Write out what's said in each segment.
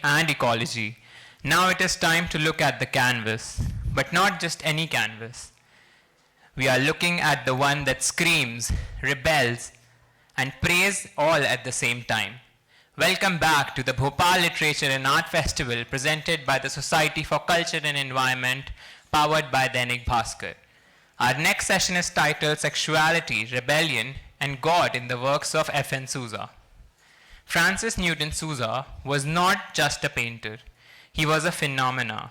and ecology. Now it is time to look at the canvas, but not just any canvas. We are looking at the one that screams, rebels, and prays all at the same time. Welcome back to the Bhopal Literature and Art Festival presented by the Society for Culture and Environment, powered by Dainik Bhaskar. Our next session is titled Sexuality, Rebellion, and God in the works of F.N. Souza. Francis Newton Souza was not just a painter, he was a phenomena.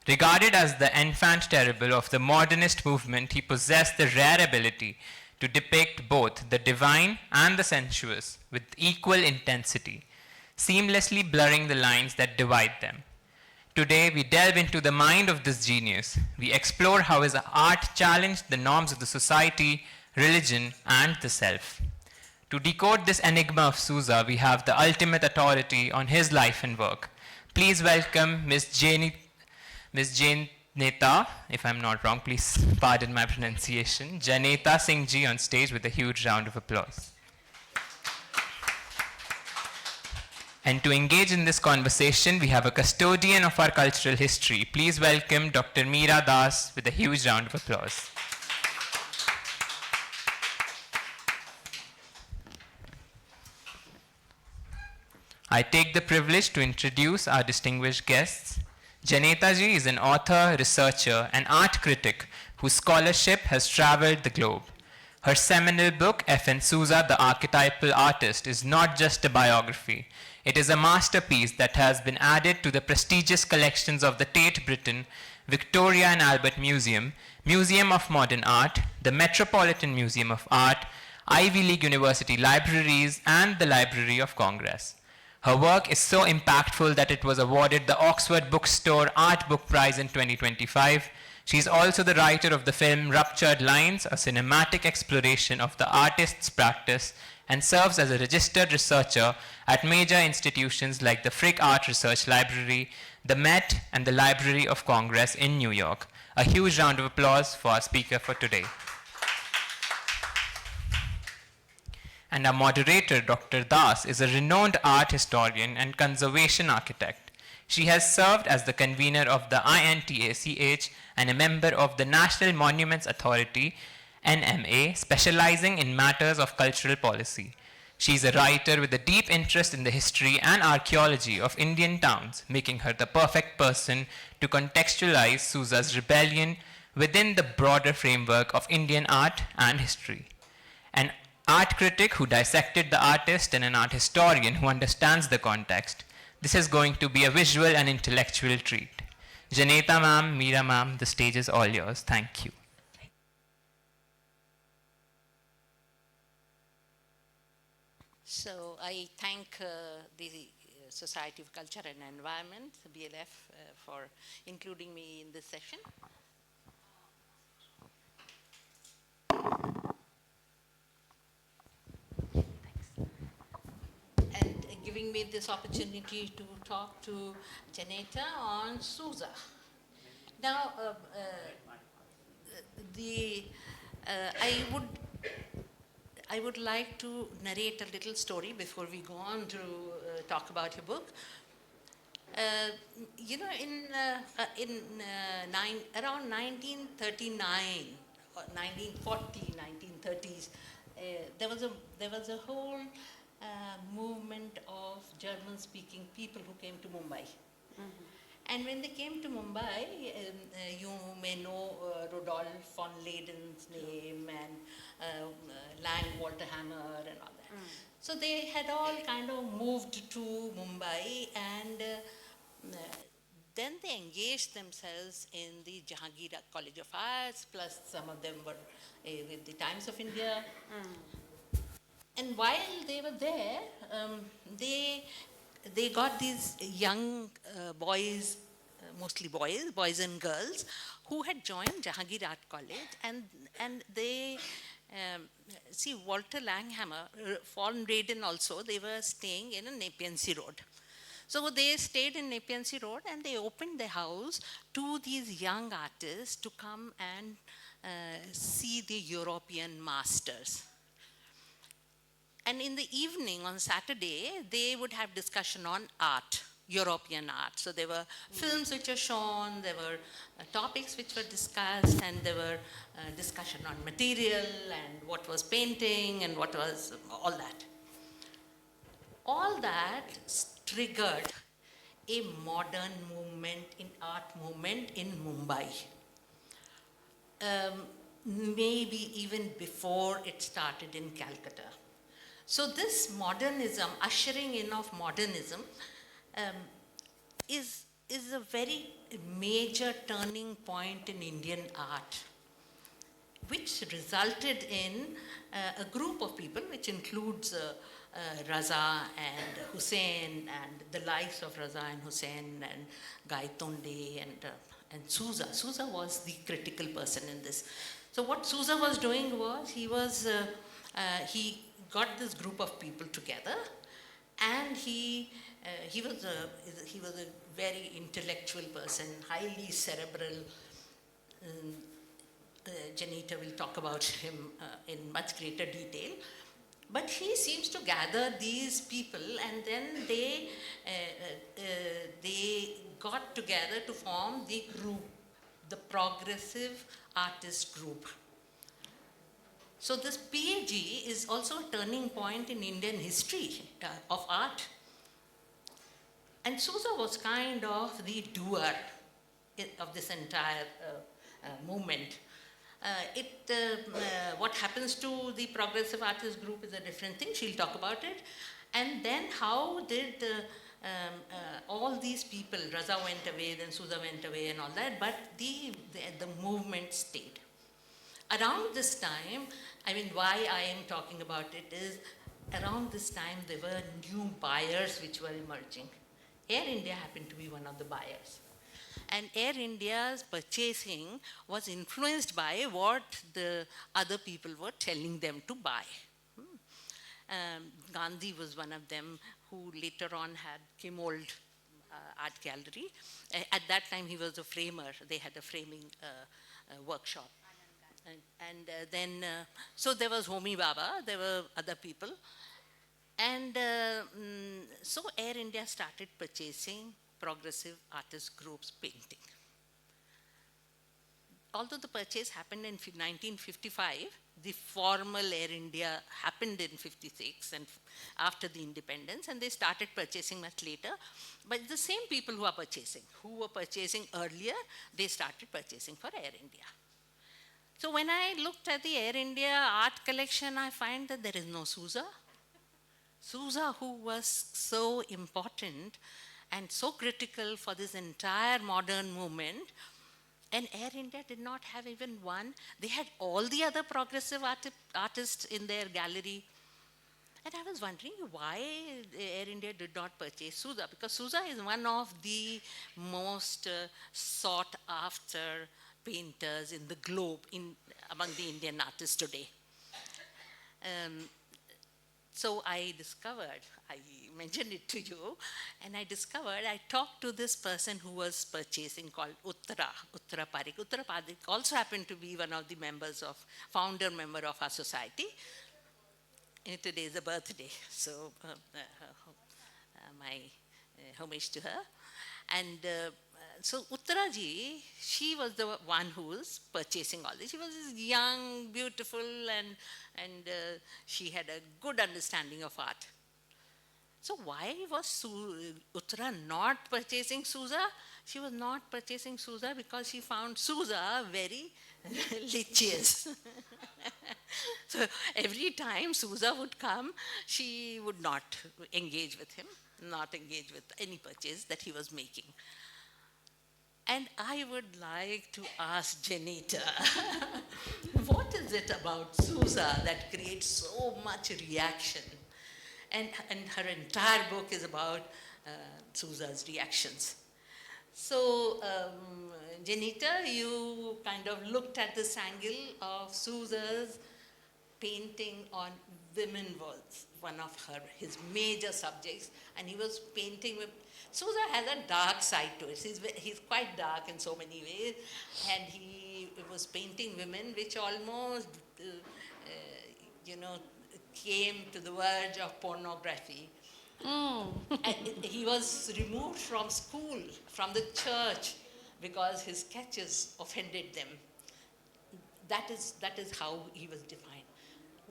Regarded as the enfant terrible of the modernist movement, he possessed the rare ability to depict both the divine and the sensuous with equal intensity, seamlessly blurring the lines that divide them. Today, we delve into the mind of this genius. We explore how his art challenged the norms of the society, religion, and the self. To decode this enigma of Souza, we have the ultimate authority on his life and work. Please welcome Ms. Janeta, if I'm not wrong, please pardon my pronunciation, Janeta Singh Ji on stage with a huge round of applause. And to engage in this conversation, we have a custodian of our cultural history. Please welcome Dr. Meera Das with a huge round of applause. I take the privilege to introduce our distinguished guests. Janeta Ji is an author, researcher, and art critic whose scholarship has traveled the globe. Her seminal book, F.N. Souza, The Archetypal Artist, is not just a biography. It is a masterpiece that has been added to the prestigious collections of the Tate Britain, Victoria and Albert Museum, Museum of Modern Art, the Metropolitan Museum of Art, Ivy League University libraries, and the Library of Congress. Her work is so impactful that it was awarded the Oxford Bookstore Art Book Prize in 2025. She is also the writer of the film Ruptured Lines, a cinematic exploration of the artist's practice, and serves as a registered researcher at major institutions like the Frick Art Research Library, the Met, and the Library of Congress in New York. A huge round of applause for our speaker for today. And our moderator, Dr. Das, is a renowned art historian and conservation architect. She has served as the convener of the INTACH and a member of the National Monuments Authority, NMA, specializing in matters of cultural policy. She is a writer with a deep interest in the history and archaeology of Indian towns, making her the perfect person to contextualize Souza's rebellion within the broader framework of Indian art and history. An art critic who dissected the artist and an art historian who understands the context. This is going to be a visual and intellectual treat. Janeta ma'am, Meera ma'am, the stage is all yours. Thank you. So I thank the Society of Culture and Environment, BLF, for including me in this session. And giving me this opportunity to talk to Janeta on Souza. Now, I would like to narrate a little story before we go on to talk about your book. You know, around 1939, or 1940, 1930s, there was a whole movement of German-speaking people who came to Mumbai. Mm-hmm. And when they came to Mumbai, you may know Rudolf von Leyden's name and Lang Walter Hammer and all that. Mm. So they had all kind of moved to Mumbai, and then they engaged themselves in the Jahangir College of Arts, plus some of them were with the Times of India. Mm. And while they were there, they got these young boys, mostly boys and girls, who had joined Jahangir Art College, and they see Walter Langhammer, von Reyden also, they were staying in a Nepean Sea Road. So they stayed in Nepean Sea Road, and they opened their house to these young artists to come and see the European masters. And in the evening on Saturday, they would have discussion on art. European art. So there were films which were shown, there were topics which were discussed, and there were discussion on material and what was painting and what was all that. All that triggered a modern movement in art movement in Mumbai. Maybe even before it started in Calcutta. So this modernism, ushering in of modernism, um, is a very major turning point in Indian art, which resulted in a group of people, which includes Raza and Hussain and the likes of Raza and Hussain and Gaitonde and Sousa. Sousa was the critical person in this. So what Sousa was doing was he got this group of people together, and he was a very intellectual person, highly cerebral. Janita will talk about him in much greater detail. But he seems to gather these people, and then they got together to form the group, the Progressive Artist Group. So this PAG is also a turning point in Indian history of art. And Sousa was kind of the doer of this entire movement. What happens to the Progressive Artist Group is a different thing. She'll talk about it. And then how did all these people, Raza went away, then Sousa went away and all that, but the movement stayed. Around this time, I mean, why I am talking about it is, around this time there were new buyers which were emerging. Air India happened to be one of the buyers. And Air India's purchasing was influenced by what the other people were telling them to buy. Gandhi was one of them, who later on had Kimold Art Gallery. At that time, he was a framer. They had a framing workshop. So there was Homi Baba, there were other people. And so Air India started purchasing Progressive Artist Group's painting. Although the purchase happened in 1955, the formal Air India happened in 56 and after the independence, and they started purchasing much later. But the same people who were purchasing earlier, they started purchasing for Air India. So when I looked at the Air India art collection, I find that there is no Sousa. Sousa, who was so important and so critical for this entire modern movement, and Air India did not have even one. They had all the other progressive artists in their gallery. And I was wondering why Air India did not purchase Sousa, because Sousa is one of the most sought after painters in the globe among the Indian artists today. So I mentioned it to you, and I talked to this person who was purchasing, called Uttara Parik. Uttara Parik also happened to be one of the founder member of our society. And today is a birthday, so my homage to her. And so Uttara ji, she was the one who was purchasing all this. She was young, beautiful, and she had a good understanding of art. So why was Uttara not purchasing Sousa? She was not purchasing Sousa because she found Sousa very litigious. So every time Sousa would come, she would not engage with him, not engage with any purchase that he was making. And I would like to ask Janita, what is it about Sousa that creates so much reaction? And her entire book is about Sousa's reactions. So, Janita, you kind of looked at this angle of Sousa's painting on women was one of his major subjects, and he was painting with. Sousa has a dark side to it. He's quite dark in so many ways, and he was painting women which almost, came to the verge of pornography. And he was removed from school, from the church, because his sketches offended them. That is how he was defined,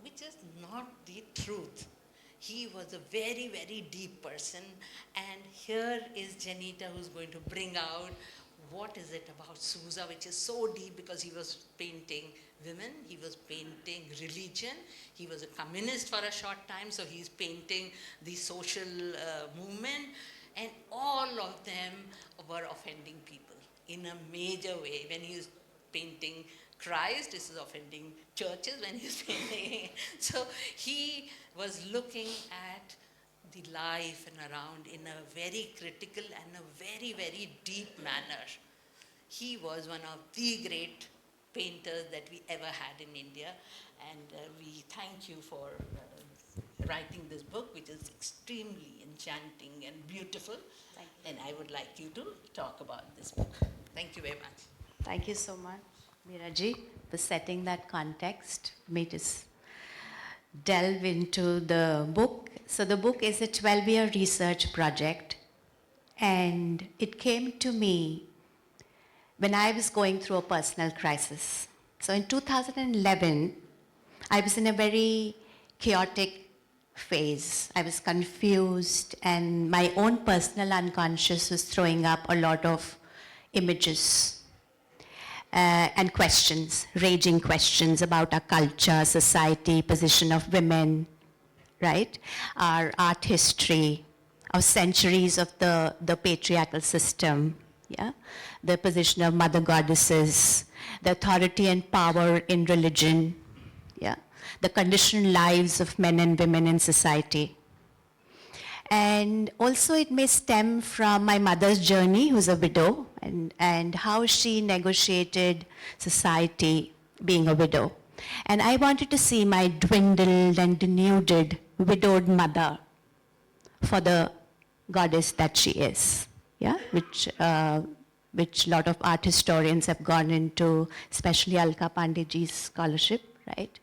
which is not the truth. He was a very, very deep person, and here is Janita who's going to bring out what is it about Sousa, which is so deep, because he was painting women, he was painting religion, he was a communist for a short time, so he's painting the social movement, and all of them were offending people in a major way. When he was painting Christ, this is offending churches when he's painting. So he was looking at the life and around in a very critical and a very, very deep manner. He was one of the great painters that we ever had in India, and we thank you for writing this book, which is extremely enchanting and beautiful. And I would like you to talk about this book. Thank you very much. Thank you so much, Meeraji, for setting that context. Me just delve into the book. So the book is a 12-year research project, and it came to me when I was going through a personal crisis. So in 2011, I was in a very chaotic phase. I was confused, and my own personal unconscious was throwing up a lot of images and questions, raging questions about our culture, society, position of women, right? Our art history, our centuries of the patriarchal system, yeah? The position of mother goddesses, the authority and power in religion, yeah? The conditioned lives of men and women in society. And also it may stem from my mother's journey, who's a widow, and how she negotiated society being a widow. And I wanted to see my dwindled and denuded, widowed mother for the goddess that she is, yeah? Which a lot of art historians have gone into, especially Alka Pandeyji's scholarship, right?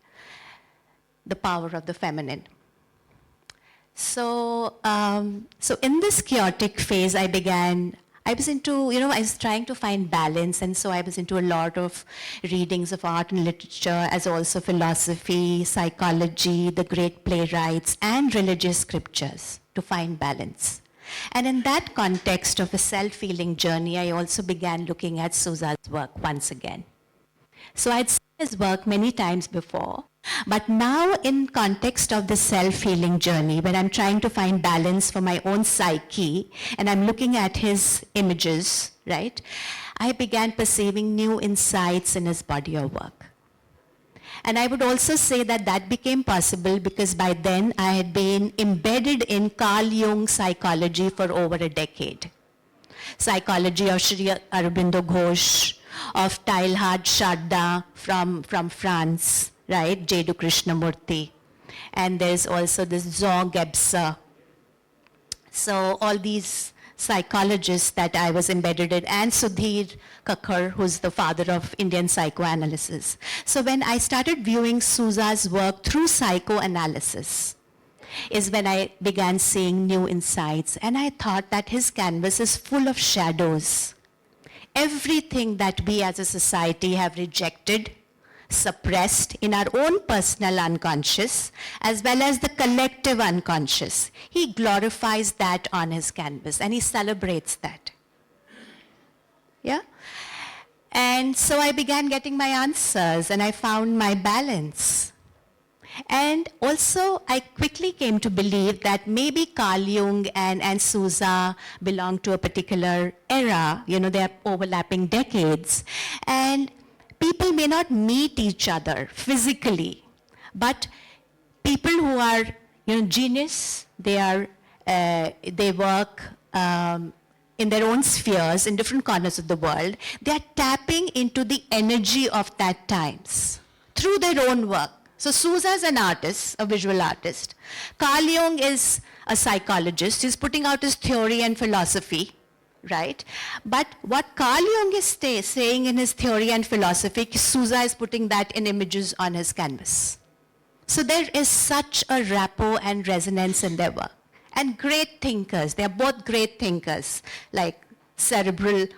The power of the feminine. So in this chaotic phase, I was trying to find balance, and so I was into a lot of readings of art and literature, as also philosophy, psychology, the great playwrights, and religious scriptures to find balance. And in that context of a self-healing journey, I also began looking at Sousa's work once again. So I'd seen his work many times before, but now in context of the self-healing journey, when I'm trying to find balance for my own psyche, and I'm looking at his images, right, I began perceiving new insights in his body of work. And I would also say that that became possible because by then I had been embedded in Carl Jung psychology for over a decade. Psychology of Sri Aurobindo Ghosh, of Teilhard Chardin from France, right, Jiddu Krishnamurti. And there's also this Zog Gebser. So all these psychologists that I was embedded in, and Sudhir Kakar, who's the father of Indian psychoanalysis. So when I started viewing Sousa's work through psychoanalysis, is when I began seeing new insights. And I thought that his canvas is full of shadows. Everything that we as a society have rejected, suppressed in our own personal unconscious, as well as the collective unconscious, he glorifies that on his canvas and he celebrates that. Yeah? And so I began getting my answers and I found my balance. And also, I quickly came to believe that maybe Carl Jung and Sousa belong to a particular era. You know, they are overlapping decades. And people may not meet each other physically, but people who are, genius, they work in their own spheres in different corners of the world. They are tapping into the energy of that times through their own work. So Sousa is an artist, a visual artist. Carl Jung is a psychologist. He's putting out his theory and philosophy, right? But what Carl Jung is saying in his theory and philosophy, Sousa is putting that in images on his canvas. So there is such a rapport and resonance in their work. and great thinkers. They are both great thinkers, like cerebral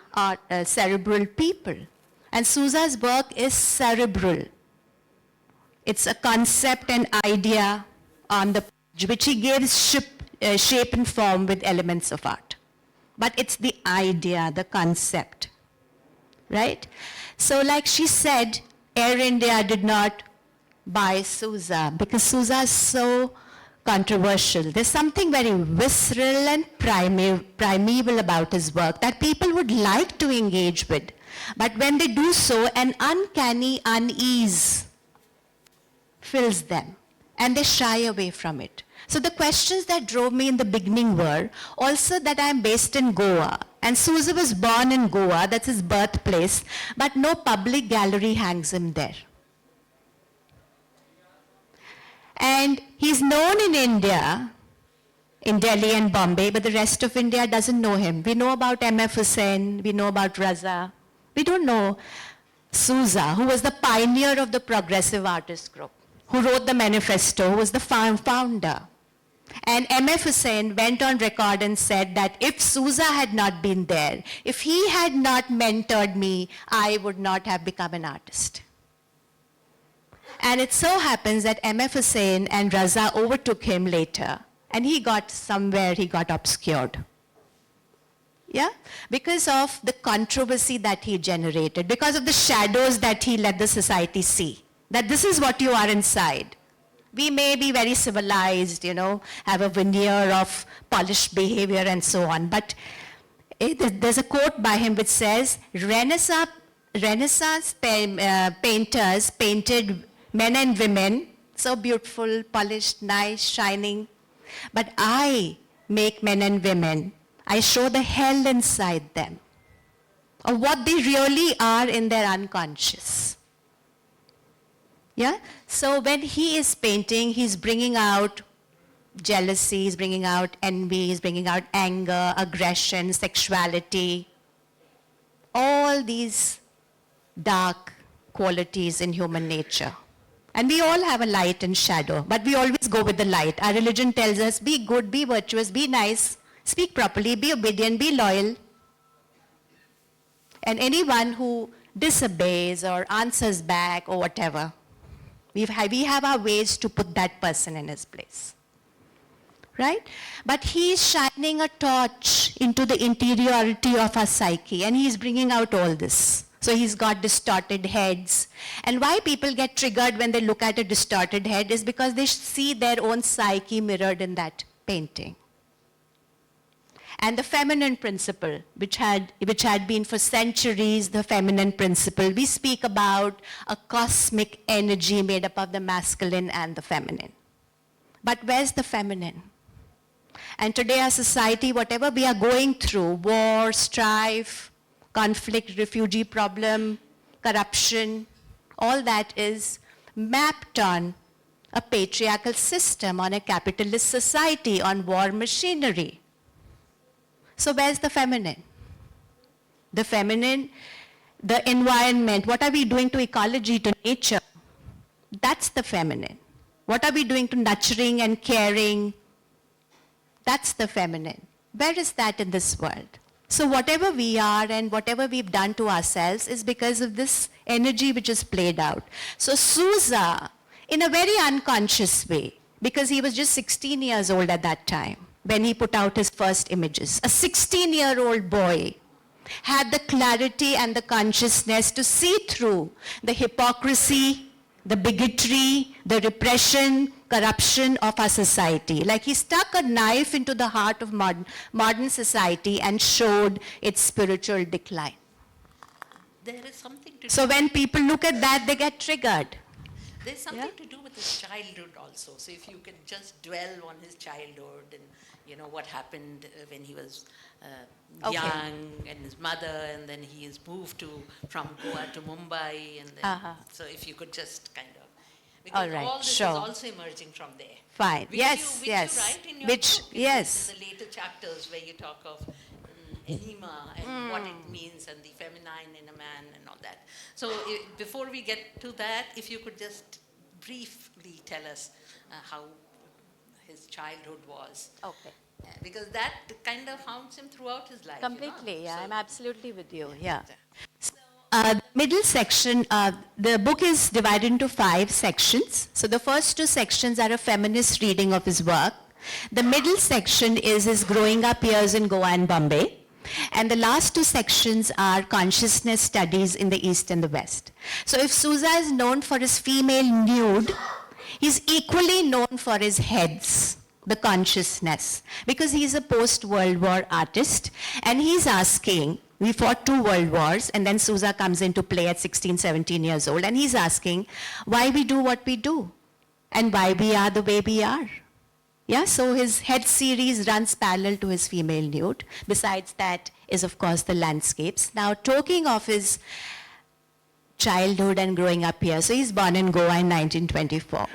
people. And Sousa's work is cerebral. It's a concept and idea on the page, which he gives shape and form with elements of art. But it's the idea, the concept, right? So like she said, Air India did not buy Sousa because Sousa is so controversial. There's something very visceral and primeval about his work that people would like to engage with. But when they do so, an uncanny unease fills them and they shy away from it. So the questions that drove me in the beginning were also that I'm based in Goa and Sousa was born in Goa, that's his birthplace, but no public gallery hangs him there. And he's known in India, in Delhi and Bombay, but the rest of India doesn't know him. We know about M.F. Hussain, we know about Raza. We don't know Sousa, who was the pioneer of the Progressive Artist Group, who wrote the manifesto, who was the founder. And M.F. Hussain went on record and said that if Sousa had not been there, if he had not mentored me, I would not have become an artist. And it so happens that M.F. Hussain and Raza overtook him later, and he got obscured. Yeah? Because of the controversy that he generated, because of the shadows that he let the society see, that this is what you are inside. We may be very civilized, have a veneer of polished behavior and so on, but there's a quote by him which says, Renaissance painters painted men and women, so beautiful, polished, nice, shining, but I make men and women, I show the hell inside them, of what they really are in their unconscious. Yeah? So when he is painting, he's bringing out jealousy, he's bringing out envy, he's bringing out anger, aggression, sexuality, all these dark qualities in human nature. And we all have a light and shadow, but we always go with the light. Our religion tells us, be good, be virtuous, be nice, speak properly, be obedient, be loyal. And anyone who disobeys or answers back or whatever, we have our ways to put that person in his place. Right? But he is shining a torch into the interiority of our psyche, and he is bringing out all this. So he's got distorted heads. And why people get triggered when they look at a distorted head is because they see their own psyche mirrored in that painting. And the feminine principle, which had been for centuries the feminine principle, we speak about a cosmic energy made up of the masculine and the feminine. But where's the feminine? And today our society, whatever we are going through, war, strife, conflict, refugee problem, corruption, all that is mapped on a patriarchal system, on a capitalist society, on war machinery. So where's the feminine? The feminine, the environment, what are we doing to ecology, to nature? That's the feminine. What are we doing to nurturing and caring? That's the feminine. Where is that in this world? So whatever we are and whatever we've done to ourselves is because of this energy which is played out. So Sousa, in a very unconscious way, because he was just 16 years old at that time, when he put out his first images, a 16-year-old boy had the clarity and the consciousness to see through the hypocrisy, the bigotry, the repression, corruption of our society. Like he stuck a knife into the heart of modern society and showed its spiritual decline. There is something to So when people look at that, they get triggered. There's something to do with his childhood also. So if you can just dwell on his childhood and what happened when he was young, and his mother, and then he is moved from Goa to Mumbai, and then so if you could just kind of, because All right, all this sure. is also emerging from there. Fine. Which yes, you yes. write in your Which, book, yes. in the later chapters where you talk of anima and what it means and the feminine in a man and all that. So before we get to that, if you could just briefly tell us how his childhood was. Okay. because that kind of haunts him throughout his life. Completely, yeah, So- I'm absolutely with you, yeah. So, the middle section, the book is divided into 5 sections. So the first 2 sections are a feminist reading of his work. The middle section is his growing up years in Goa and Bombay. And the last 2 sections are consciousness studies in the East and the West. So if Sousa is known for his female nude, he's equally known for his heads, the consciousness, because he's a post-World War artist, and he's asking, we fought 2 world wars, and then Sousa comes into play at 16, 17 years old, and he's asking why we do what we do, and why we are the way we are. Yeah, so his head series runs parallel to his female nude. Besides that is, of course, the landscapes. Now, talking of his childhood and growing up here, so he's born in Goa in 1924.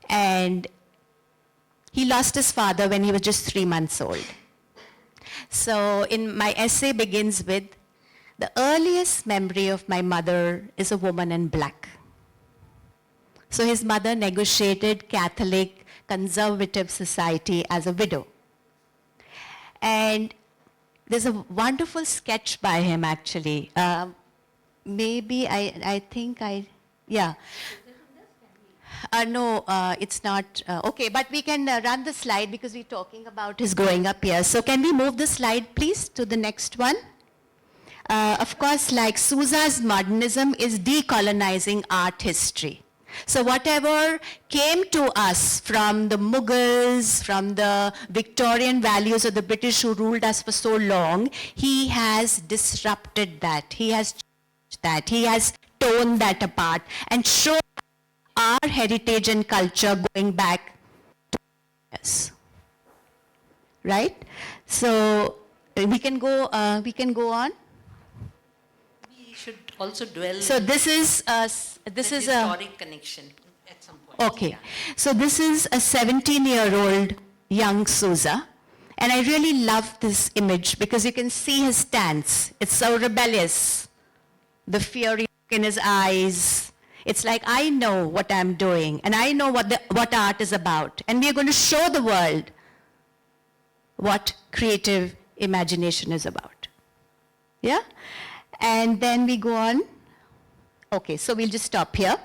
And he lost his father when he was just 3 months old. So in my essay begins with, the earliest memory of my mother is a woman in black. So his mother negotiated Catholic conservative society as a widow. And there's a wonderful sketch by him actually. No, it's not. Okay, but we can run the slide because we're talking about his growing up here. So can we move the slide, please, to the next one? Of course, like Sousa's modernism is decolonizing art history. So whatever came to us from the Mughals, from the Victorian values of the British who ruled us for so long, he has disrupted that. He has changed that. He has torn that apart and shown our heritage and culture going back to years. Right? So we can go on. We should also dwell So this is a historic connection at some point. Okay, Yeah. so this is a 17-year-old young Sousa, and I really love this image because you can see his stance. It's so rebellious, the fury in his eyes. It's like, I know what I'm doing, and I know what art is about, and we're going to show the world what creative imagination is about. Yeah? And then we go on. Okay, so we'll just stop here.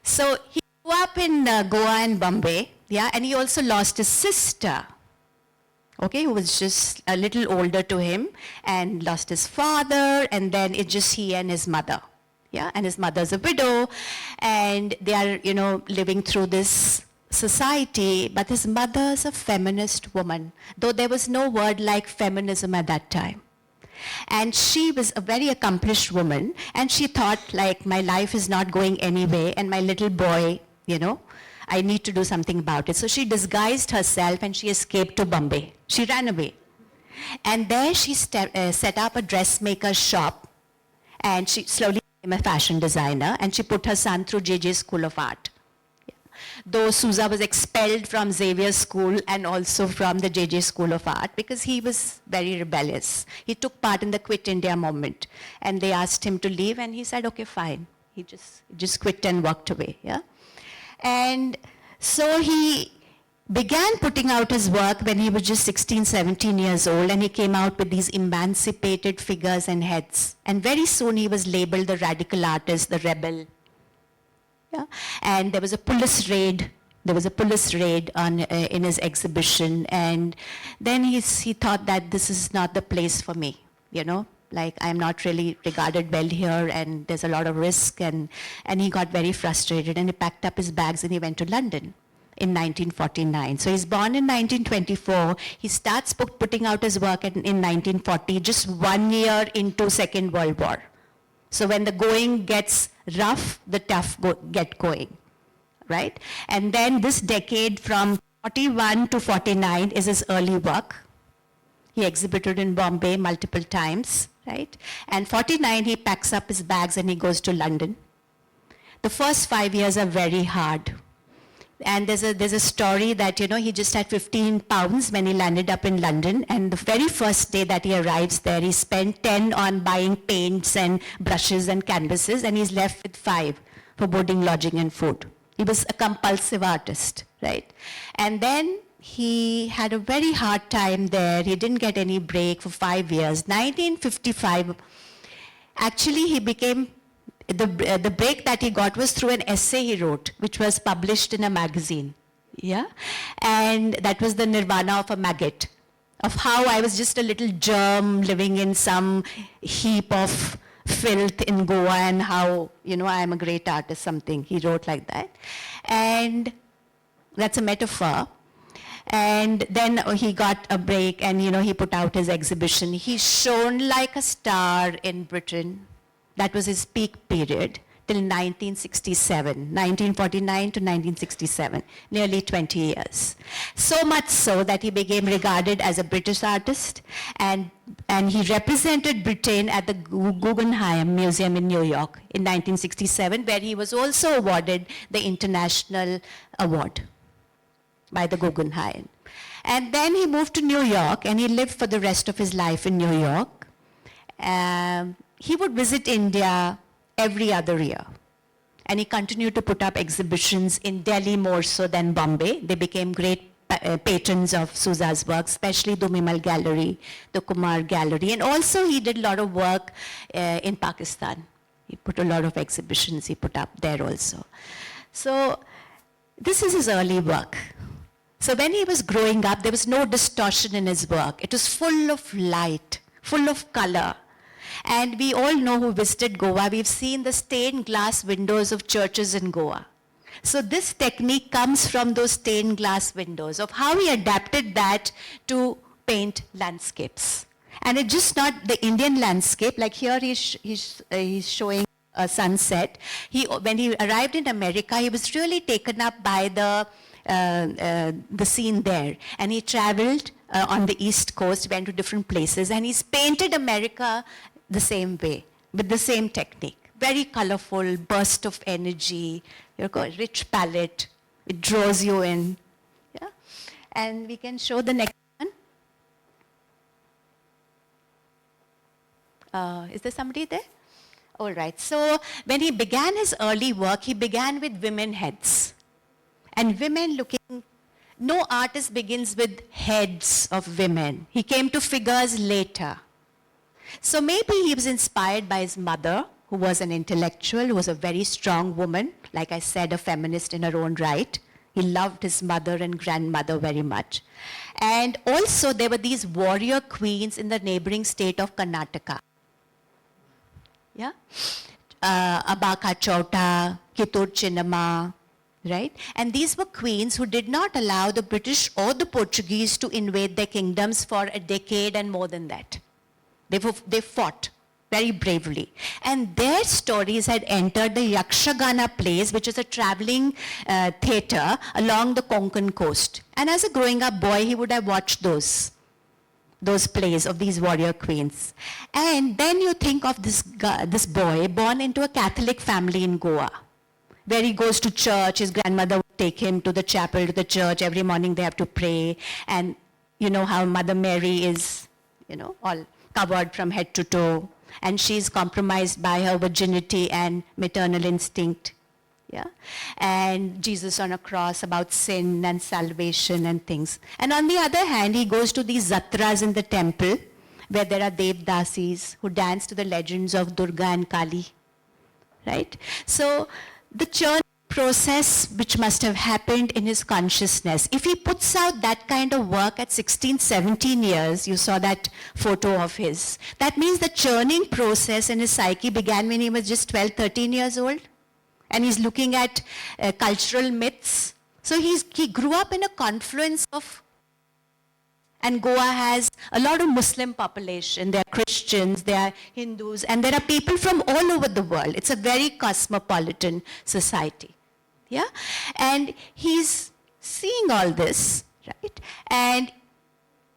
So he grew up in Goa and Bombay, yeah, and he also lost his sister, okay, who was just a little older to him, and lost his father, and then it's just he and his mother, yeah, and his mother's a widow, and they are, living through this society, but his mother's a feminist woman, though there was no word like feminism at that time. And she was a very accomplished woman, and she thought, like, my life is not going anywhere, and my little boy, I need to do something about it. So she disguised herself and she escaped to Bombay. She ran away. And there she set up a dressmaker's shop, and she slowly became a fashion designer, and she put her son through JJ School of Art. Though Sousa was expelled from Xavier School and also from the JJ School of Art because he was very rebellious. He took part in the Quit India movement, and they asked him to leave, and he said, okay, fine. He just quit and walked away, yeah? And so he began putting out his work when he was just 16, 17 years old, and he came out with these emancipated figures and heads. And very soon he was labeled the radical artist, the rebel. Yeah? And there was a police raid. There was a police raid in his exhibition, and then he thought that this is not the place for me, like I'm not really regarded well here, and there's a lot of risk, and he got very frustrated, and he packed up his bags and he went to London in 1949. So he's born in 1924. He starts putting out his work in 1940, just 1 year into Second World War. So when the going gets rough, the tough get going, right? And then this decade from 41 to 49 is his early work. He exhibited in Bombay multiple times, right? And 49, he packs up his bags and he goes to London. The first 5 years are very hard. And there's a story that, he just had 15 pounds when he landed up in London. And the very first day that he arrives there, he spent 10 on buying paints and brushes and canvases, and he's left with 5 for boarding, lodging, and food. He was a compulsive artist, right? And then he had a very hard time there. He didn't get any break for 5 years. 1955, actually he became, the break that he got was through an essay he wrote, which was published in a magazine. Yeah? And that was the Nirvana of a Maggot, of how I was just a little germ living in some heap of filth in Goa, and how, I am a great artist, something. He wrote like that. And that's a metaphor. And then he got a break, and he put out his exhibition. He shone like a star in Britain. That was his peak period till 1967, 1949 to 1967, nearly 20 years. So much so that he became regarded as a British artist, and he represented Britain at the Guggenheim Museum in New York in 1967, where he was also awarded the International Award by the Guggenheim. And then he moved to New York, and he lived for the rest of his life in New York. He would visit India every other year. And he continued to put up exhibitions in Delhi more so than Bombay. They became great patrons of Sousa's work, especially the Mimal Gallery, the Kumar Gallery. And also he did a lot of work in Pakistan. He put a lot of exhibitions he put up there also. So this is his early work. So when he was growing up, there was no distortion in his work. It was full of light, full of color. And we all know who visited Goa, we've seen the stained glass windows of churches in Goa. So this technique comes from those stained glass windows, of how he adapted that to paint landscapes. And it's just not the Indian landscape, like here he's showing a sunset. When he arrived in America, he was really taken up by the scene there. And he traveled on the East Coast, went to different places, and he's painted America the same way, with the same technique. Very colorful, burst of energy, rich palette. It draws you in. Yeah? And we can show the next one. Is there somebody there? All right. So when he began his early work, he began with women heads. And women looking, no artist begins with heads of women. He came to figures later. So maybe he was inspired by his mother, who was an intellectual, who was a very strong woman, like I said, a feminist in her own right. He loved his mother and grandmother very much. And also there were these warrior queens in the neighboring state of Karnataka. Yeah? Abaka Chauta, Kittur Chinnamma, right? And these were queens who did not allow the British or the Portuguese to invade their kingdoms for a decade and more than that. They fought very bravely. And their stories had entered the Yakshagana plays, which is a traveling theater along the Konkan coast. And as a growing up boy, he would have watched those plays of these warrior queens. And then you think of this boy born into a Catholic family in Goa, where he goes to church. His grandmother would take him to the chapel, to the church. Every morning they have to pray. And you know how Mother Mary is, all covered from head to toe, and she's compromised by her virginity and maternal instinct. Yeah? And Jesus on a cross about sin and salvation and things. And on the other hand, he goes to these zatras in the temple, where there are Devdasis who dance to the legends of Durga and Kali. Right? So the churning process which must have happened in his consciousness. If he puts out that kind of work at 16, 17 years, you saw that photo of his, that means the churning process in his psyche began when he was just 12, 13 years old. And he's looking at cultural myths. So he grew up in a confluence of, and Goa has a lot of Muslim population. There are Christians, there are Hindus, and there are people from all over the world. It's a very cosmopolitan society. Yeah? And he's seeing all this, right? And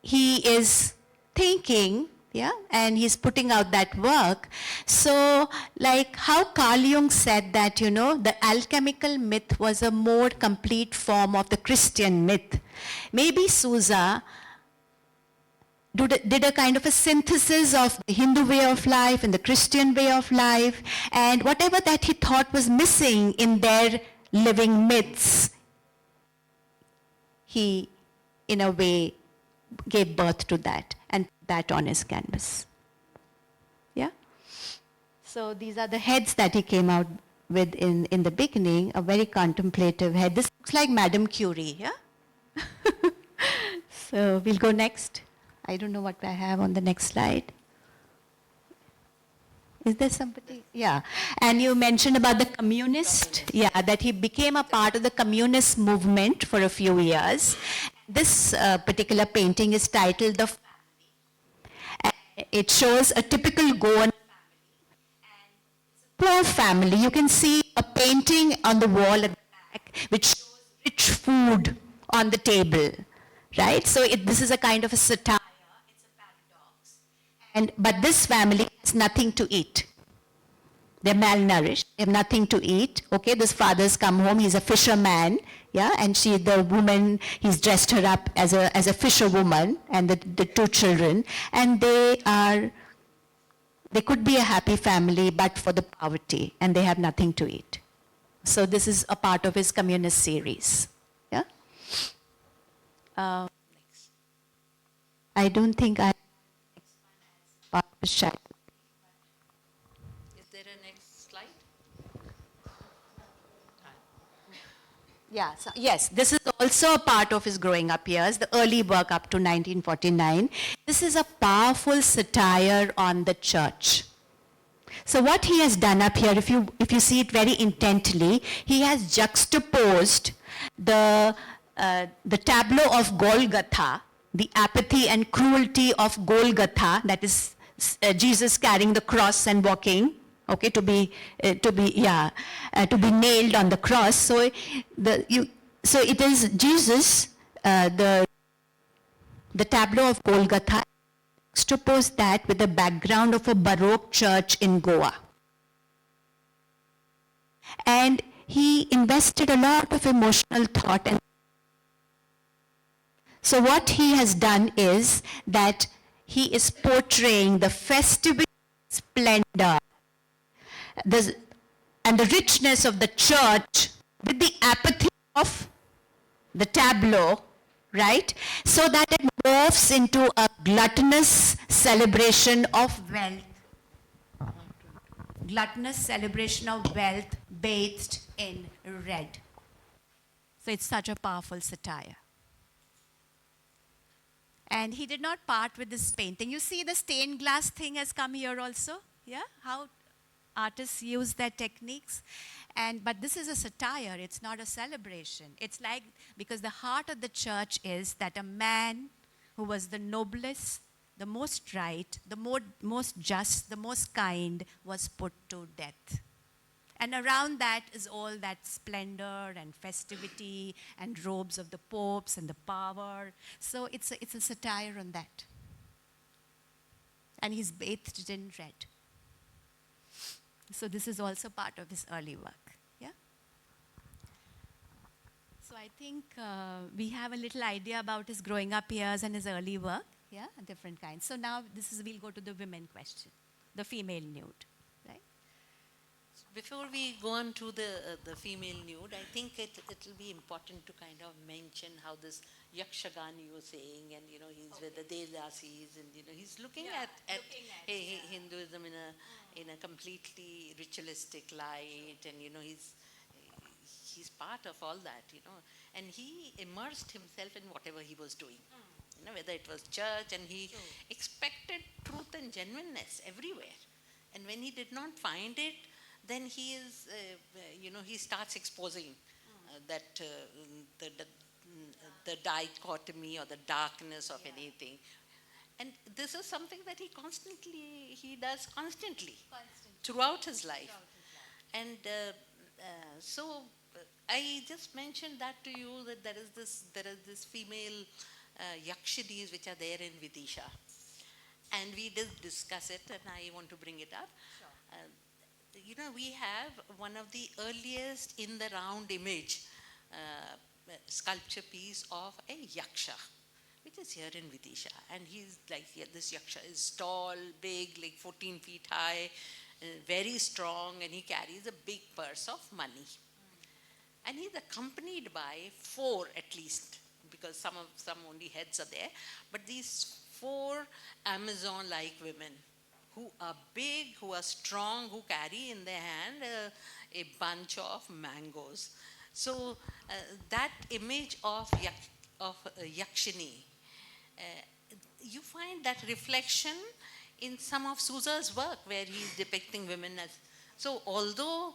he is thinking, yeah, and he's putting out that work. So, like how Carl Jung said that, the alchemical myth was a more complete form of the Christian myth. Maybe Sousa did a kind of a synthesis of the Hindu way of life and the Christian way of life, and whatever that he thought was missing in their living myths, he in a way, gave birth to that and put that on his canvas. Yeah? So these are the heads that he came out with in the beginning, a very contemplative head. This looks like Madame Curie, yeah? So we'll go next. I don't know what I have on the next slide. Is there somebody? Yeah. And you mentioned about the communist. Yeah, that he became a part of the communist movement for a few years. This particular painting is titled The Family. And it shows a typical Goan poor family. You can see a painting on the wall at the back which shows rich food on the table, right? So this is a kind of a satire. It's a paradox. But this family has nothing to eat. They're malnourished. They have nothing to eat. Okay, this father's come home. He's a fisherman. Yeah, and the woman, he's dressed her up as a fisherwoman, and the two children, and they could be a happy family, but for the poverty, and they have nothing to eat. So this is a part of his communist series. Yeah. I don't think I. Part of his shadow. Is there a next slide? Yeah, so yes, this is also a part of his growing up years, the early work up to 1949. This is a powerful satire on the church. So what he has done up here, if you see it very intently, he has juxtaposed the tableau of Golgotha, the apathy and cruelty of Golgotha, that is Jesus carrying the cross and walking, okay, to be nailed on the cross. So it is Jesus, the tableau of Golgotha, juxtapose that with the background of a Baroque church in Goa. And he invested a lot of emotional thought. And so what he has done is that he is portraying the festive splendor and the richness of the church with the apathy of the tableau, right? So that it morphs into a gluttonous celebration of wealth. Gluttonous celebration of wealth bathed in red. So it's such a powerful satire. And he did not part with this painting. You see the stained glass thing has come here also, yeah? How artists use their techniques. But this is a satire, it's not a celebration. It's like, because the heart of the church is that a man who was the noblest, the most right, the most just, the most kind, was put to death. And around that is all that splendor and festivity and robes of the popes and the power. So it's a satire on that. And he's bathed in red. So this is also part of his early work. Yeah. So I think we have a little idea about his growing up years and his early work. Yeah, different kinds. So now we'll go to the women question, the female nude, right? Before we go on to the female nude, I think it'll be important to kind of mention how this Yakshagan you were saying, and he's with the Devasis, and he's looking at Hinduism in a completely ritualistic light, and he's part of all that, and he immersed himself in whatever he was doing. Whether it was church, and he expected truth and genuineness everywhere. And when he did not find it, then he is, he starts exposing that the dichotomy or the darkness of anything. And this is something that he does constantly. Throughout his life. And so I just mentioned that to you, that there is this female Yakshidis which are there in Vidisha. And we did discuss it, and I want to bring it up. Sure. We have one of the earliest in the round image sculpture piece of a Yaksha, which is here in Vidisha. And he's like, this Yaksha is tall, big, like 14 feet high, very strong, and he carries a big purse of money. And he's accompanied by 4 at least because some only heads are there, but these 4 Amazon-like women who are big, who are strong, who carry in their hand a bunch of mangoes. So that image of Yakshini, you find that reflection in some of Sousa's work where he's depicting women as. So although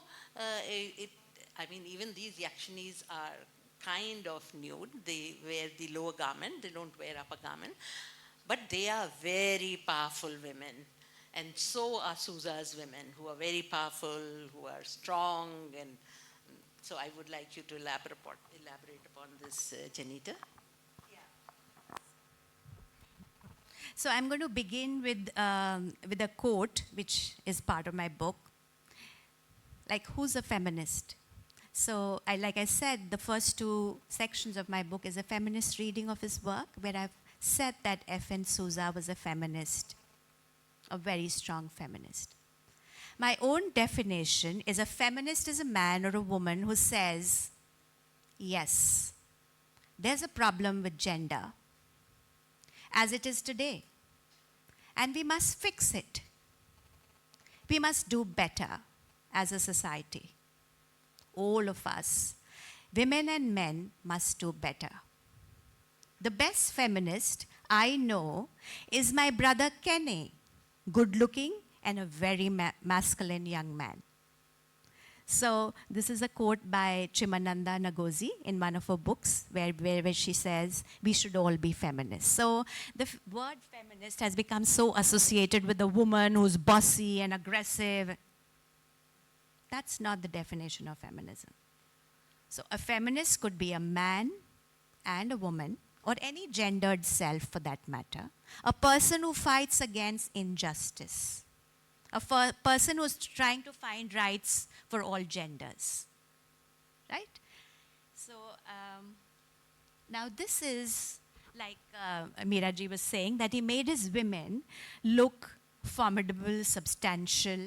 even these Yakshinis are kind of nude, they wear the lower garment, they don't wear upper garment, but they are very powerful women. And so are Sousa's women, who are very powerful, who are strong. And so I would like you to elaborate upon this, Janita. So I'm going to begin with a quote, which is part of my book. Like, who's a feminist? So, like I said, the first 2 sections of my book is a feminist reading of his work, where I've said that F.N. Sousa was a feminist, a very strong feminist. My own definition is a feminist is a man or a woman who says, yes, there's a problem with gender as it is today, and we must fix it. We must do better as a society. All of us, women and men, must do better. The best feminist I know is my brother Kenny, good-looking and a very masculine young man. So this is a quote by Chimananda Ngozi in one of her books where she says, we should all be feminists. So the word feminist has become so associated with a woman who's bossy and aggressive. That's not the definition of feminism. So a feminist could be a man and a woman, or any gendered self for that matter, a person who fights against injustice, a person who's trying to find rights for all genders, right? So now this is, like Meeraji was saying, that he made his women look formidable, substantial.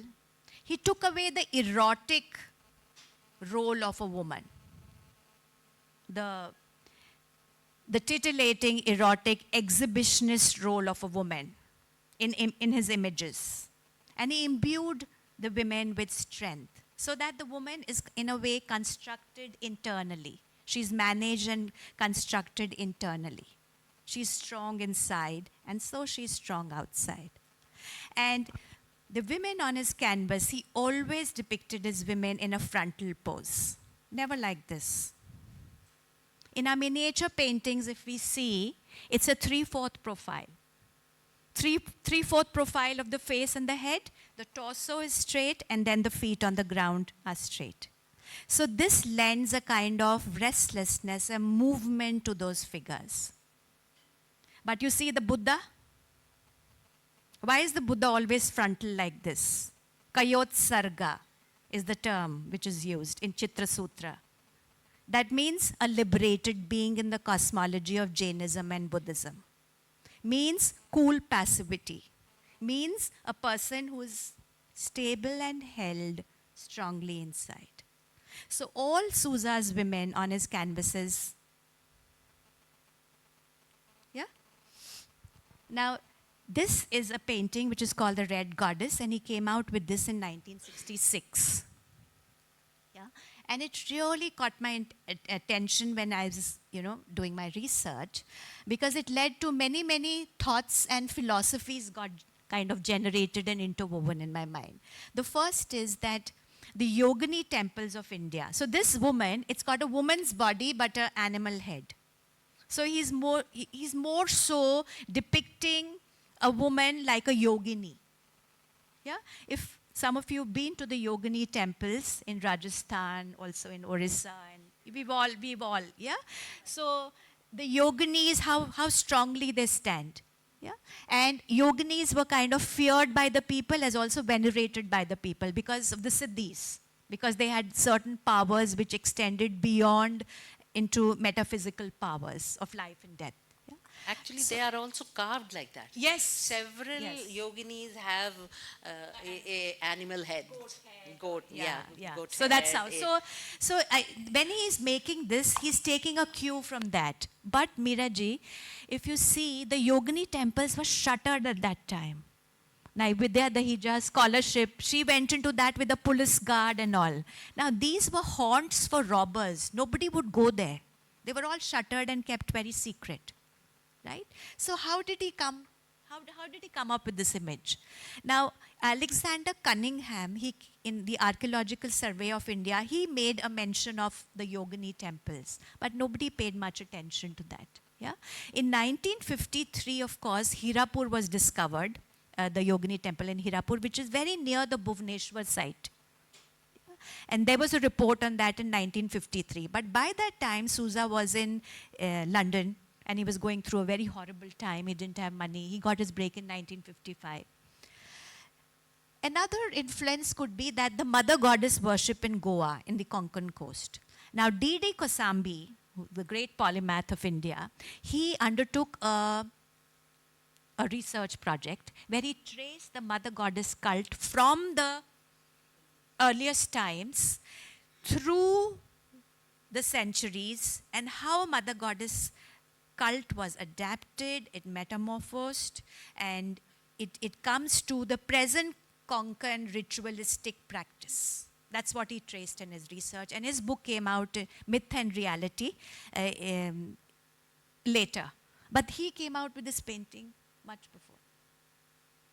He took away the erotic role of a woman, the titillating, erotic, exhibitionist role of a woman in his images. And he imbued the women with strength, so that the woman is, in a way, constructed internally. She's managed and constructed internally. She's strong inside, and so she's strong outside. And the women on his canvas, he always depicted his women in a frontal pose. Never like this. In our miniature paintings, if we see, it's a 3/4 profile. 3/4 profile of the face and the head, the torso is straight, and then the feet on the ground are straight. So this lends a kind of restlessness, a movement to those figures. But you see the Buddha? Why is the Buddha always frontal like this? Kayotsarga is the term which is used in Chitra Sutra. That means a liberated being in the cosmology of Jainism and Buddhism. Means cool passivity. Means a person who is stable and held strongly inside. So all Sousa's women on his canvases. Yeah? Now, this is a painting which is called The Red Goddess, and he came out with this in 1966. Yeah? And it really caught my attention when I was, doing my research, because it led to many, many thoughts and philosophies got kind of generated and interwoven in my mind. The first is that the Yogini temples of India. So this woman, it's got a woman's body but an animal head. So he's more so depicting a woman like a yogini. Yeah? If some of you have been to the Yogini temples in Rajasthan, also in Orissa, and we've all, yeah? So the yoginis, how strongly they stand. Yeah? And yoginis were kind of feared by the people as also venerated by the people because of the siddhis, because they had certain powers which extended beyond into metaphysical powers of life and death. Yeah? Actually, they are also carved like that. Yes. Several Yes. yoginis have a animal head. Goat, yeah. Goat So that's head, how. a- When he is making this, he's taking a cue from that. But Miraji, if you see, the Yogini temples were shuttered at that time. Now, Vidya Dahija scholarship, she went into that with a police guard and all. Now, these were haunts for robbers. Nobody would go there. They were all shuttered and kept very secret, right? So, how did he come? How did he come up with this image? Now, Alexander Cunningham, in the Archaeological Survey of India, he made a mention of the Yogini temples, but nobody paid much attention to that. Yeah? In 1953, of course, Hirapur was discovered, the Yogini temple in Hirapur, which is very near the Bhubaneswar site. And there was a report on that in 1953. But by that time, Sousa was in London and he was going through a very horrible time. He didn't have money. He got his break in 1955. Another influence could be that the mother goddess worship in Goa, in the Konkan coast. Now, D.D. Kosambi, the great polymath of India, he undertook a research project where he traced the mother goddess cult from the earliest times through the centuries and how mother goddess cult was adapted, it metamorphosed, and it comes to the present Konkan ritualistic practice. That's what he traced in his research. And his book came out, Myth and Reality, later. But he came out with this painting much before.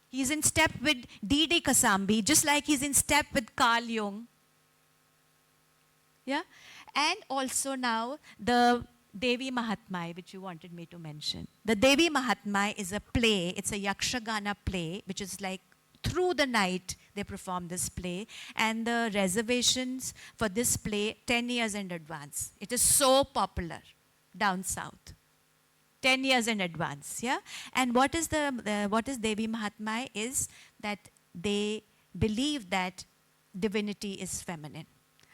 He's in step with D.D. Kosambi, just like he's in step with Carl Jung. Yeah? And also now the Devi Mahatmai, which you wanted me to mention. The Devi Mahatmai is a play, it's a Yakshagana play, which is like through the night they perform this play. And the reservations for this play, 10 years in advance. It is so popular down south. 10 years in advance, yeah? And what is Devi Mahatmai is that they believe that divinity is feminine.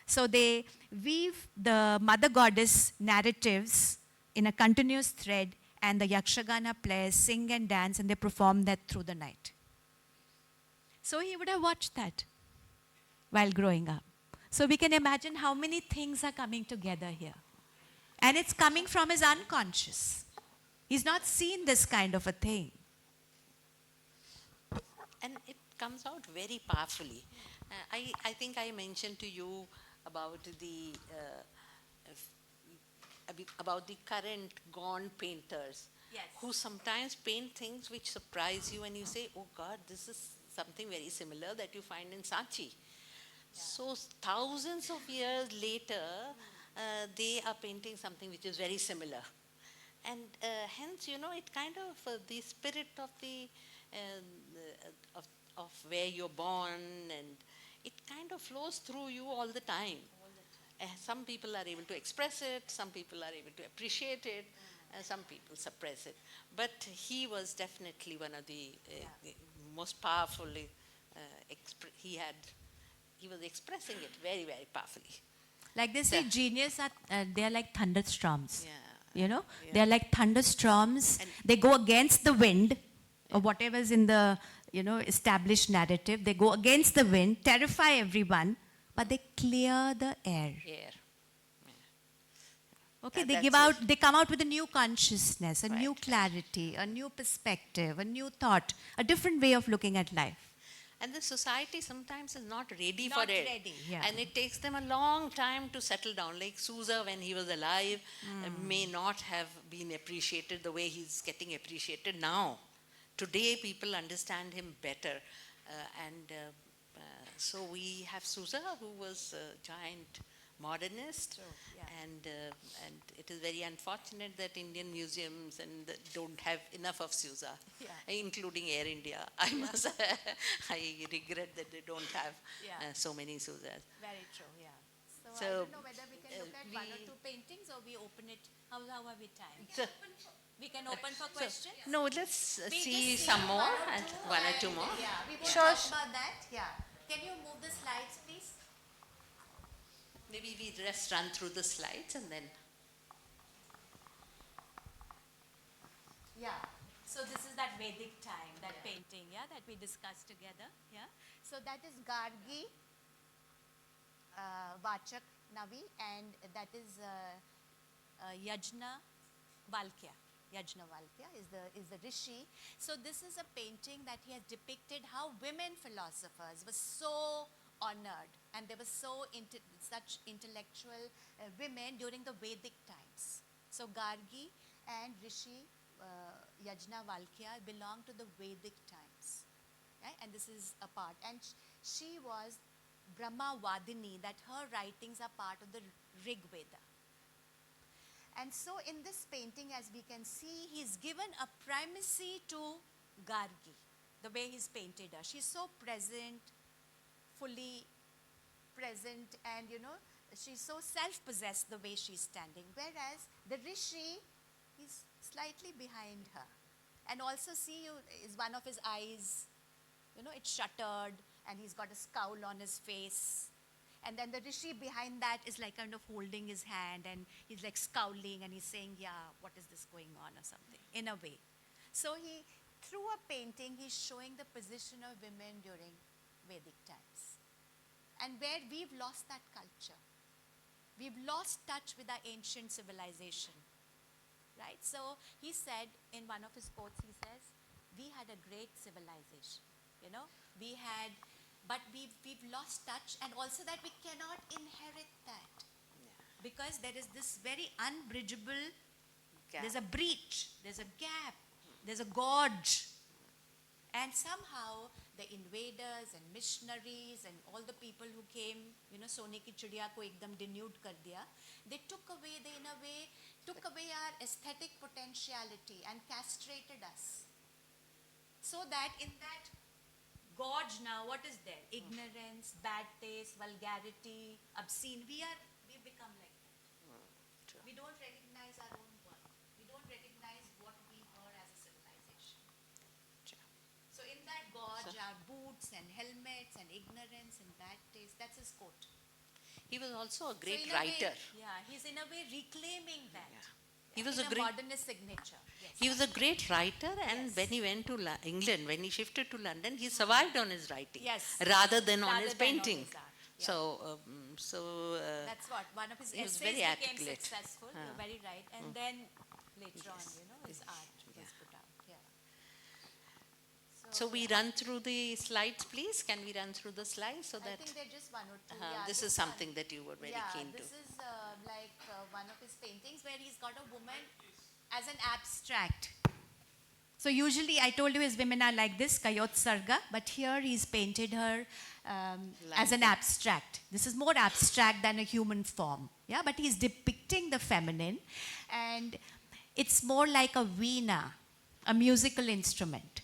So they weave the mother goddess narratives in a continuous thread, and the Yakshagana players sing and dance and they perform that through the night. So he would have watched that while growing up. So we can imagine how many things are coming together here. And it's coming from his unconscious. He's not seen this kind of a thing. and it comes out very powerfully. I think I mentioned to you about the current gone painters, Yes. who sometimes paint things which surprise you and you say, oh God, this is something very similar that you find in Sanchi. So thousands of years later, they are painting something which is very similar. And hence, it kind of, the spirit of of where you're born, and it kind of flows through you all the time. Some people are able to express it, some people are able to appreciate it, some people suppress it. But he was definitely one of the most powerful, he was expressing it very, very powerfully. Like they say, Yeah. genius are, they are like thunderstorms. Yeah. You know, Yeah. they are like thunderstorms. And- They go against the wind, or whatever's in the established narrative. They go against the wind, terrify everyone, but they clear the air. Yeah. Okay, That's they come out with a new consciousness, a new Right. clarity, a new perspective, a new thought, a different way of looking at life. And the society sometimes is not ready Not for it. ready, yeah. And it takes them a long time to settle down. Like Sousa, when he was alive, may not have been appreciated the way he's getting appreciated now. Today, people understand him better. So we have Sousa, who was a giant modernist. And it is very unfortunate that Indian museums don't have enough of Sousa, including Air India. I regret that they don't have so many Sousas. Very true, yeah. So, So, I don't know whether we can look at one or we- two paintings or we open it. How are we time? So- We can open for questions? No, let's We see just some more, and one or two more. Yeah, we will Sure, talk about that. Yeah. Can you move the slides, please? Maybe we just run through the slides and then. Yeah. So this is that Vedic time, that painting, yeah, that we discussed together. Yeah. So that is Gargi, Vachak Navi, and that is Yajna Valkya. Yajna Valkya is the rishi. So this is a painting that he has depicted how women philosophers were so honored, and they were so such intellectual women during the Vedic times. So Gargi and Rishi Yajna Valkya belong to the Vedic times. Right? And this is a part. And she was Brahma Vadini, that her writings are part of the Rig Veda. And so in this painting, as we can see, he's given a primacy to Gargi, the way he's painted her. She's so present, fully present, and she's so self-possessed the way she's standing. Whereas the Rishi is slightly behind her. And also see is one of his eyes, it's shuttered, and he's got a scowl on his face. And then the Rishi behind that is like kind of holding his hand, and he's like scowling, and he's saying, yeah, what is this going on or something, in a way. So through a painting, he's showing the position of women during Vedic times. And where we've lost that culture. We've lost touch with our ancient civilization. Right? So he said, in one of his quotes, he says, we had a great civilization. But we've lost touch, and also that we cannot inherit that. Because there is this very unbridgeable, there's a breach, there's a gap, there's a gorge. And somehow the invaders and missionaries and all the people who came, Sone ki chidiya ko ekdam denude kar diya, they took away our aesthetic potentiality and castrated us. So that in that gorge now, what is there? Ignorance, bad taste, vulgarity, obscene. We've become like that. We don't recognize our own worth. We don't recognize what we were as a civilization. So in that gorge are boots and helmets and ignorance and bad taste. That's his quote. He was also a great So writer. he's in a way reclaiming that. Yeah. He was a great modernist signature. Yes. He was a great writer, and when he went to England, when he shifted to London, he survived on his writing rather than on his painting. So, that's what one of his essays very became articulate. successful. You're very right. And then later on, his art was put out. Yeah. So we run through the slides, please. Can we run through the slides so I that think they're just one or two. this is something that you were very keen to. This is one of his paintings where he's got a woman as an abstract. So usually I told you his women are like this, Kayot Sarga, but here he's painted her as an abstract. This is more abstract than a human form. Yeah, but he's depicting the feminine, and it's more like a veena, a musical instrument.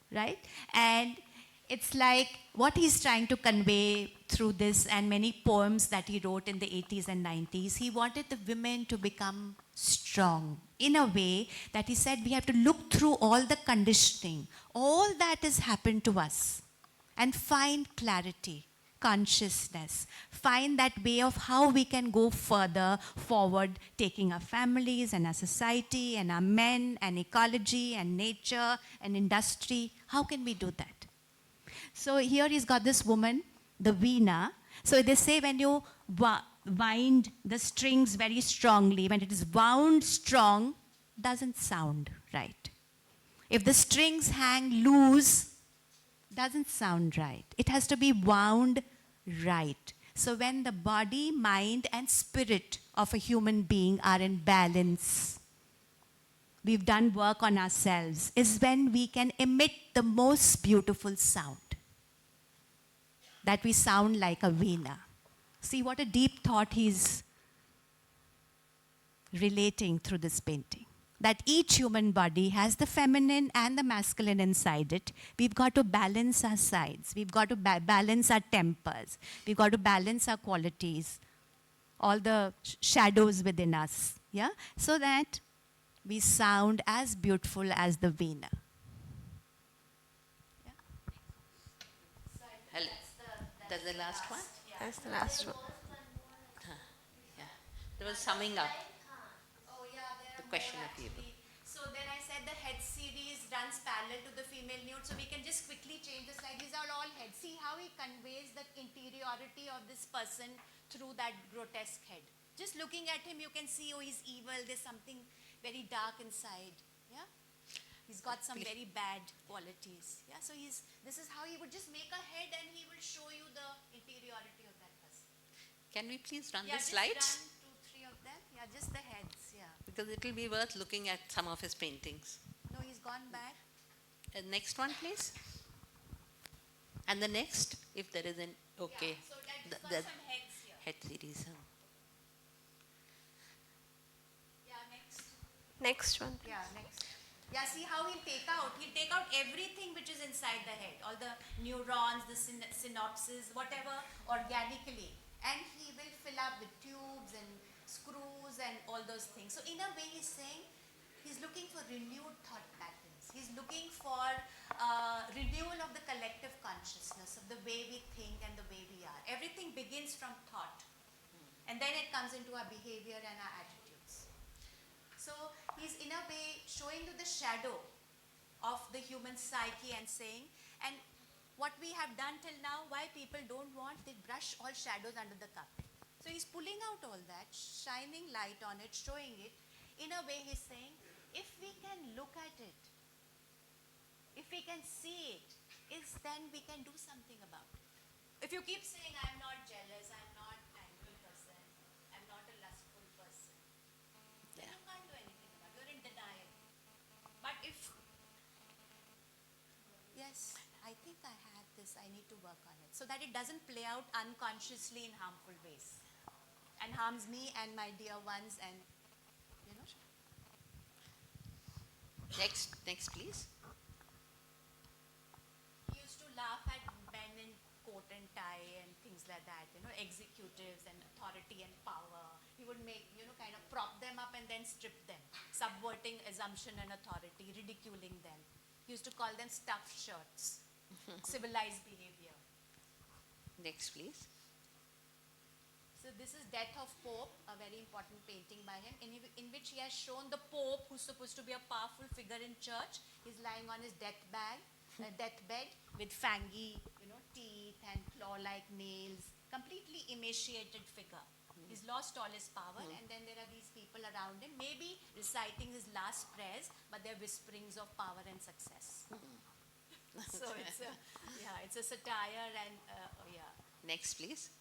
Right? And it's like what he's trying to convey through this and many poems that he wrote in the 80s and 90s. He wanted the women to become strong in a way that he said we have to look through all the conditioning, all that has happened to us, and find clarity, consciousness, find that way of how we can go further forward, taking our families and our society and our men and ecology and nature and industry. How can we do that? So here he's got this woman, the veena. So they say when you wind the strings very strongly, when it is wound strong, doesn't sound right. If the strings hang loose, doesn't sound right. It has to be wound right. So when the body, mind, and spirit of a human being are in balance, we've done work on ourselves, is when we can emit the most beautiful sound. That we sound like a veena. See what a deep thought he's relating through this painting. That each human body has the feminine and the masculine inside it. We've got to balance our sides. We've got to balance our tempers. We've got to balance our qualities, all the shadows within us, yeah? So that we sound as beautiful as the veena. Yeah? Hello. That's the last one? That's the last one. Yeah. There was summing up. Oh, yeah, The question of you. So there there the head series runs parallel to the female nude, so we can just quickly change the slide. These are all heads. See how he conveys the interiority of this person through that grotesque head. Just looking at him, you can see, oh, he's evil. There's something very dark inside. Yeah, he's got some very bad qualities. Yeah, so this is how he would just make a head, and he will show you the interiority of that person. Can we please run Yeah, the just slides? run 2, 3 of them. Yeah, just the heads. Yeah. Because it will be worth looking at some of his paintings. No, he's gone back. Next one, please. And the next, if there is an, okay. Yeah, so that's got The some heads here. head series. Yeah, next. Next one. Yeah, next. Yeah, see how he'll take out. He'll take out everything which is inside the head. All the neurons, the synapses, whatever, organically. And he will fill up with tubes and screws and all those things. So in a way he's saying, he's looking for renewed thought patterns. He's looking for renewal of the collective consciousness, of the way we think and the way we are. Everything begins from thought. And then it comes into our behavior and our attitudes. So he's in a way showing you the shadow of the human psyche and saying, and what we have done till now, why people don't want, they brush all shadows under the carpet. So he's pulling out all that, shining light on it, showing it. In a way he's saying, if we can look at it, if we can see it, then we can do something about it. If you keep saying, I'm not jealous, I'm not angry person, I'm not a lustful person, then you can't do anything about it. You're in denial. But if, yes, I think I had this, I need to work on it. So that it doesn't play out unconsciously in harmful ways. And harms me and my dear ones and, you know. Next, please. He used to laugh at men in coat and tie and things like that, you know, executives and authority and power. He would make, you know, kind of prop them up and then strip them, subverting assumption and authority, ridiculing them. He used to call them stuffed shirts, civilized behavior. Next, please. So this is Death of Pope, a very important painting by him, in which he has shown the Pope, who's supposed to be a powerful figure in church. He's lying on his deathbed with fangy, you know, teeth and claw-like nails, completely emaciated figure. He's lost all his power, and then there are these people around him, maybe reciting his last prayers, but they're whisperings of power and success. So it's a satire and yeah. Next, please.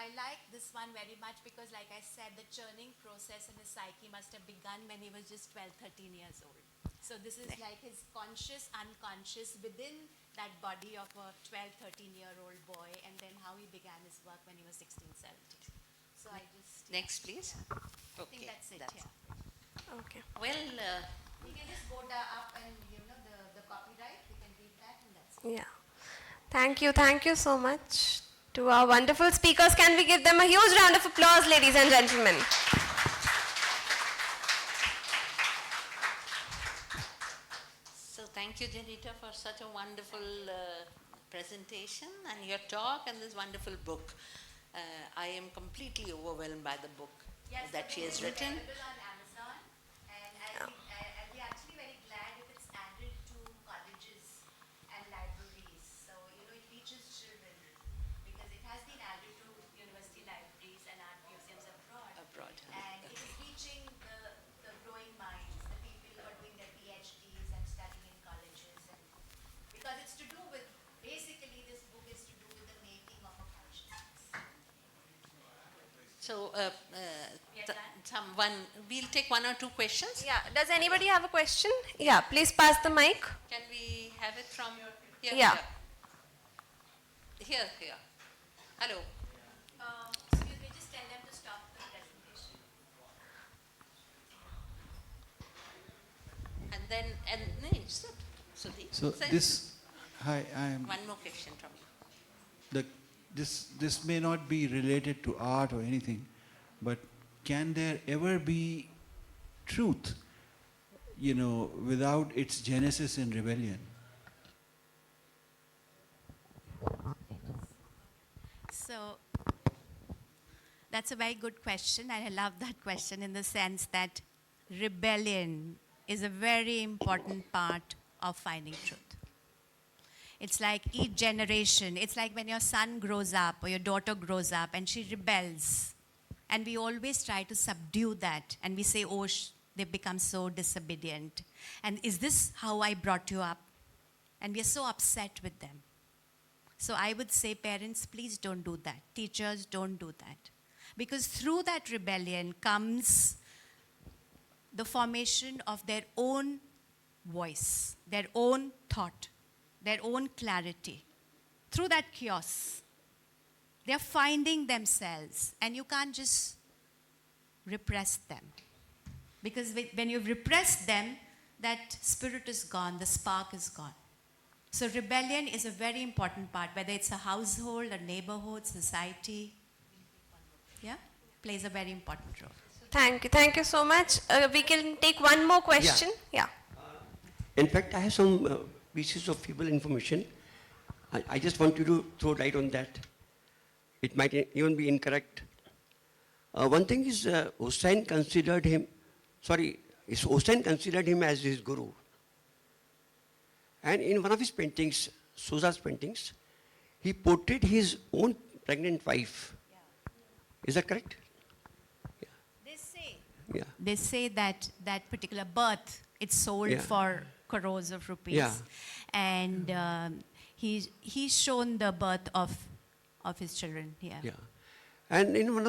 I like this one very much because, like I said, the churning process in his psyche must have begun when he was just 12, 13 years old. So this is like his conscious, unconscious within that body of a 12, 13-year-old boy, and then how he began his work when he was 16, 17. So I just... Next, please. I think that's it, yeah. Okay. Well, We can just go up and, you know, the copyright, we can read that and that's it. Yeah. Thank you so much to our wonderful speakers. Can we give them a huge round of applause, ladies and gentlemen? so thank you, Janita, for such a wonderful presentation and your talk and this wonderful book. I am completely overwhelmed by the book that she has written. It's available on Amazon, and I'll be actually very glad if it's added to colleges and libraries. So, you know, it reaches children because it has been added to university libraries and art museums abroad. And it is reaching the growing minds, the people who are doing their PhDs and studying in colleges. And because it's to do with, basically this book is to do with the making of a consciousness. So, We are done? we'll take one or two questions. Yeah. Does anybody have a question? Yeah. Please pass the mic. Can we have it from here? Yeah. Here. Hello. Excuse me, just tell them to stop the presentation. And then, Sudeep. So Say this, hi, one more question from you. this may not be related to art or anything, but can there ever be truth, you know, without its genesis in rebellion? So, That's a very good question, and I love that question in the sense that rebellion is a very important part of finding truth. It's like each generation, it's like when your son grows up or your daughter grows up and she rebels. And we always try to subdue that and we say, oh, they've become so disobedient. And is this how I brought you up? And we are so upset with them. So I would say, parents, please don't do that. Teachers, don't do that. Because through that rebellion comes the formation of their own voice, their own thought, their own clarity. Through that chaos, they are finding themselves, and you can't just repress them. Because when you repress them, that spirit is gone, the spark is gone. So rebellion is a very important part, whether it's a household, a neighborhood, society. Yeah, plays a very important role. Thank you so much. We can take one more question. Yeah. In fact, I have some pieces of feeble information. I just want you to throw light on that. It might even be incorrect. One thing is Hussain considered him as his guru. And in one of his paintings, Souza's paintings, he portrayed his own pregnant wife. Yeah. Is that correct? They say that that particular birth, it's sold for crores of rupees. Yeah. And he's shown the birth of his children. Yeah. Yeah. And in one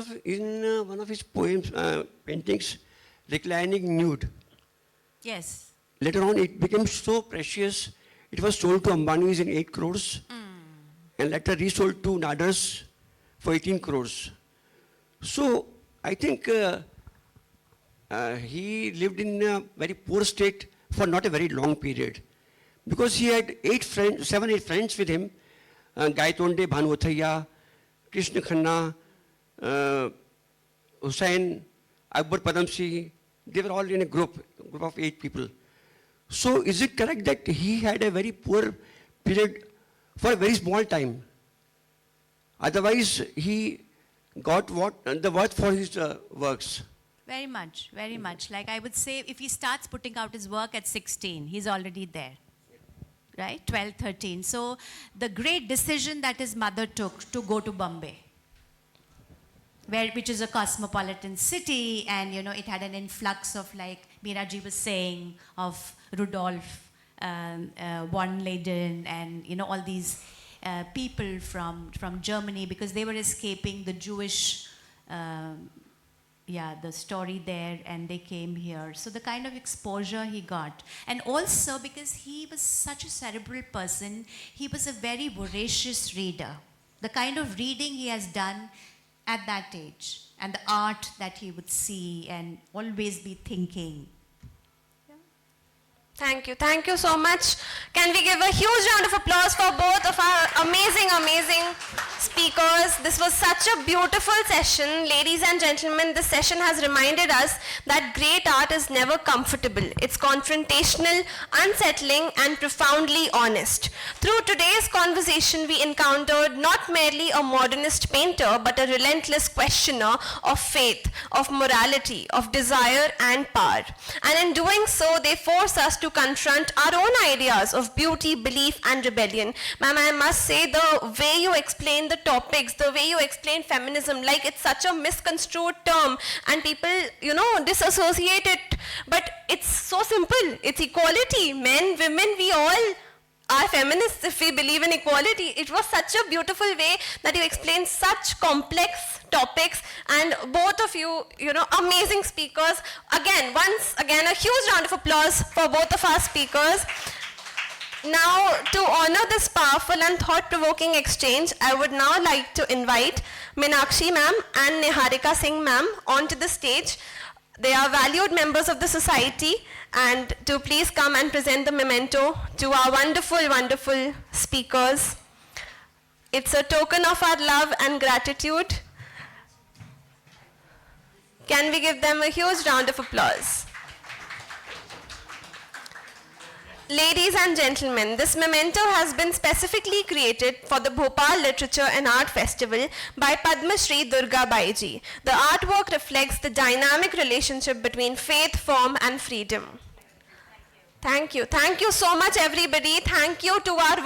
of his poems, paintings, Reclining Nude. Yes. Later on, it became so precious. It was sold to Ambani's in 8 crores. And later resold to Nadars for 18 crores. So I think he lived in a very poor state for not a very long period. Because he had 7, 8 friends with him. Gaitonde Bhanuvathaya, Krishna Khanna, Hussain, Akbar Padamsi. They were all in a group of 8 people. So is it correct that he had a very poor period for a very small time? Otherwise, he got the worth for his works. Very much, very much. Like I would say, if he starts putting out his work at 16, he's already there. Right? 12, 13. So the great decision that his mother took to go to Bombay, which is a cosmopolitan city, and it had an influx of, like Meeraji was saying, of Rudolf von Leyden and all these people from Germany, because they were escaping the Jewish the story there, and they came here. So the kind of exposure he got. And also because he was such a cerebral person, he was a very voracious reader. The kind of reading he has done at that age, and the art that he would see and always be thinking. Thank you so much. Can we give a huge round of applause for both of our amazing speakers? This was such a beautiful session. Ladies and gentlemen, this session has reminded us that great art is never comfortable. It's confrontational, unsettling, and profoundly honest. Through today's conversation, we encountered not merely a modernist painter, but a relentless questioner of faith, of morality, of desire and power. And in doing so, they force us to confront our own ideas of beauty, belief, and rebellion. Ma'am, I must say, the way you explain the topics, the way you explain feminism, like it's such a misconstrued term, and people, disassociate it, but it's so simple. It's equality. Men, women, we all are feminists if we believe in equality. It was such a beautiful way that you explained such complex topics, and both of you, amazing speakers. Once again, a huge round of applause for both of our speakers. Now, to honor this powerful and thought-provoking exchange, I would now like to invite Meenakshi ma'am and Niharika Singh ma'am onto the stage. They are valued members of the society, and to please come and present the memento to our wonderful speakers. It's a token of our love and gratitude. Can we give them a huge round of applause? Ladies and gentlemen, this memento has been specifically created for the Bhopal Literature and Art Festival by Padma Shri Durga Baiji. The artwork reflects the dynamic relationship between faith, form, and freedom. Thank you. Thank you so much, everybody. Thank you to our